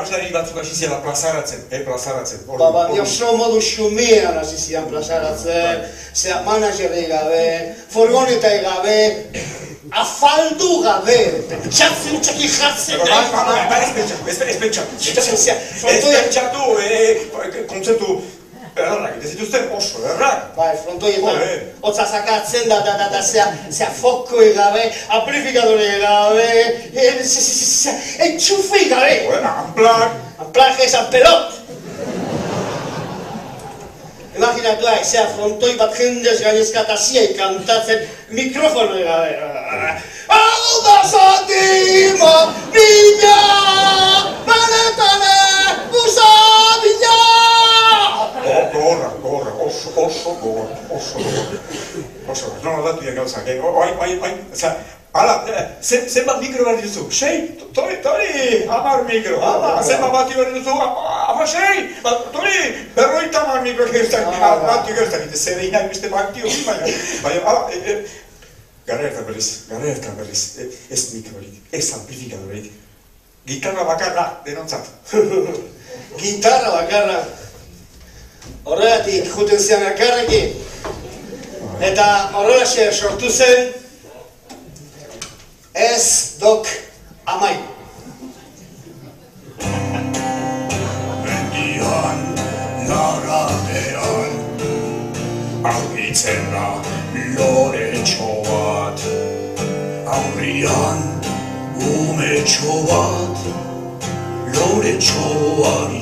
abeslari batzuk hasi ziala plazaratzen. Baina oso modu xumean hasi zian plazaratzen, zera managerri gabe, furgonetai gabe, afaldu gabe, pentsatzen txaki jartzen. Ez pentsatu, kontzeptu errak, ez dituzten oso errak. Bai, frontoietan, hotza zakatzen da, zera fokoi gabe, amplifikadore gabe, entxufei gabe. Amplak ezan pelot. Imaginatu da, zera frontoi bat jendez gainezkataziai kantatzen mikrofonoi gabe. Hau da zatima, niña, manetane, usabila! Gorra, oso gorra. No, datu dien gauzak, zenbat mikro behar dituzu? 6? Tori, 10 mikro. Zenbat bati behar dituzu? 6? Tori, 50 mikro bati gertak. Zer egin beste bati hori, baina, garrertan berriz, ez mikrorik, ez amplifikadorik. Gitarra bakarra, denontzat. Gitarra bakarra. Horregatik juten zian elkarrekin. Eta horrelaxe sortu zen Ez Dok Amai. Mendian, laratean, aurkitzen da loretxo bat. Aurrian, umetxo bat, loretxoari